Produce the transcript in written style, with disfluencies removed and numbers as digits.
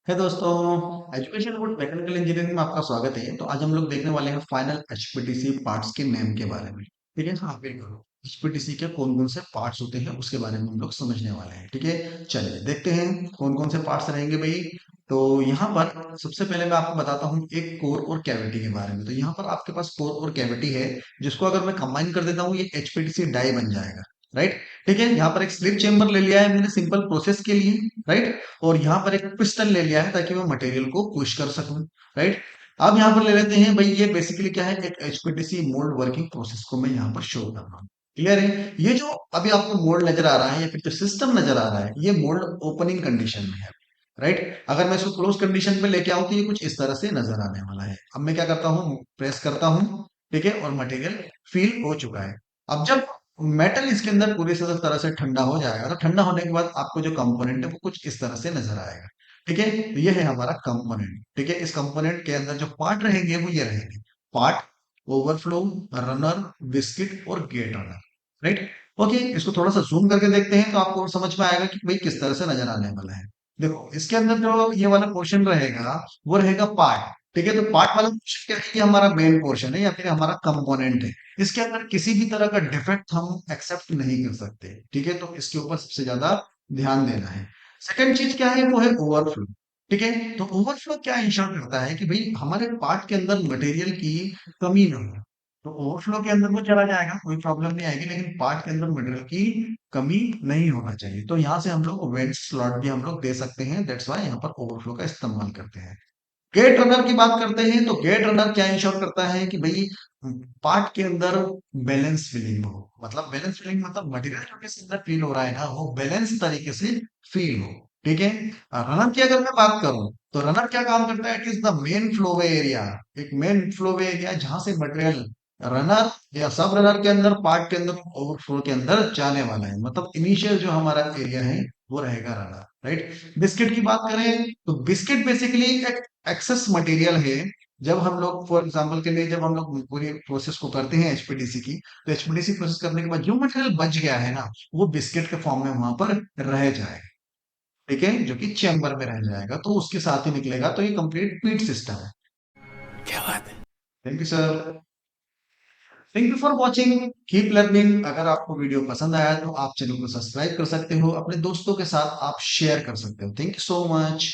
है दोस्तों, education about mechanical engineering में आपका स्वागत है। तो आज हम लोग देखने वाले हैं फाइनल एचपीडीसी पार्ट्स के नेम के बारे में। ठीक है, हाँ बिल्कुल। एचपीडीसी के कौन कौन से पार्ट्स होते हैं उसके बारे में हम लोग समझने वाले हैं। ठीक है, चलिए देखते हैं कौन कौन से पार्ट्स रहेंगे भाई। तो यहाँ पर सबसे पहले मैं आपको बताता हूँ एक कोर और कैविटी के बारे में। तो यहाँ पर आपके पास कोर और कैविटी है, जिसको अगर मैं कंबाइन कर देता हूँ ये एचपीडीसी डाई बन जाएगा। राइट, ठीक है। यहाँ पर एक स्लिप चेम्बर ले लिया है मैंने सिंपल प्रोसेस के लिए। राइट, और यहाँ पर एक पिस्टन ले लिया है ताकि मैं मटेरियल को पुश कर सकूं। राइट, अब यहाँ पर ले लेते हैं भाई, ये बेसिकली क्या है, एक एचपीडीसी मोल्ड वर्किंग प्रोसेस को मैं यहाँ पर शो कर रहा हूँ। क्लियर है, ये जो अभी आपको मोल्ड नजर आ रहा है या फिर जो सिस्टम नजर आ रहा है, ये मोल्ड ओपनिंग कंडीशन में है। राइट, अगर मैं इसको क्लोज कंडीशन में लेके आऊं तो ये कुछ इस तरह से नजर आने वाला है। अब मैं क्या करता हूँ, प्रेस करता हूँ, ठीक है, और मटेरियल फिल हो चुका है। अब जब मेटल इसके अंदर पूरी तरह से ठंडा हो जाएगा, तो ठंडा होने के बाद आपको जो कंपोनेंट है वो कुछ इस तरह से नजर आएगा। ठीक है, तो ये है हमारा कंपोनेंट। ठीक है, इस कंपोनेंट के अंदर जो पार्ट रहेंगे वो ये रहेंगे: पार्ट, ओवरफ्लो, रनर, बिस्किट और गेट रनर। राइट, ओके, इसको थोड़ा सा जूम करके देखते हैं तो आपको समझ में आएगा कि भाई किस तरह से नजर आने वाला है। देखो, इसके अंदर जो ये वाला पोर्शन रहेगा वो रहेगा पार्ट। ठीक है, तो पार्ट वाला पोर्शन क्या है, ये हमारा मेन पोर्शन है या फिर हमारा कंपोनेंट है। इसके अंदर किसी भी तरह का डिफेक्ट हम एक्सेप्ट नहीं कर सकते। ठीक है, तो इसके ऊपर सबसे ज्यादा ध्यान देना है। सेकंड चीज क्या है, वो है ओवरफ्लो। ठीक है, तो ओवरफ्लो क्या इंश्योर करता है कि भाई हमारे पार्ट के अंदर मटेरियल की कमी ना हो। तो ओवरफ्लो के अंदर वो चला जाएगा, कोई प्रॉब्लम नहीं आएगी, लेकिन पार्ट के अंदर मटेरियल की कमी नहीं होना चाहिए। तो यहाँ से हम लोग वेंट स्लॉट भी हम लोग दे सकते हैं, दैट्स वाई यहाँ पर ओवरफ्लो का इस्तेमाल करते हैं। गेट रनर की बात करते हैं, तो गेट रनर क्या इंश्योर करता है कि भाई पार्ट के अंदर बैलेंस फीलिंग हो। मतलब बैलेंस फीलिंग मतलब मटेरियल जो किसी अंदर फील हो रहा है ना, वो बैलेंस तरीके से फील हो। ठीक है, रनर की अगर मैं बात करूं तो रनर क्या काम करता है, it is the main flow way area. एक मेन फ्लोवे एरिया जहां से मटेरियल रनर या सब रनर के अंदर, पार्ट के अंदर, ओवरफ्लो के अंदर जाने वाला है। मतलब इनिशियल जो हमारा एरिया है वो रहेगा रनर। राइट, बिस्किट की बात करें तो बिस्किट बेसिकली एक एक्सेस मटेरियल है। जब हम लोग फॉर एग्जांपल के लिए जब हम लोग पूरी प्रोसेस को करते हैं एचपीडीसी की, तो एचपीडीसी प्रोसेस करने के बाद जो मटेरियल बच गया है ना, वो बिस्किट के फॉर्म में वहां पर रह जाएगा। ठीक है, जो कि चैम्बर में रह जाएगा, तो उसके साथ ही निकलेगा। तो ये कंप्लीट फीड सिस्टम है। क्या बात है। Thank you sir. Thank you for watching, keep learning. अगर आपको वीडियो पसंद आया तो आप चैनल को सब्सक्राइब कर सकते हो, अपने दोस्तों के साथ आप शेयर कर सकते हो। Thank you so much.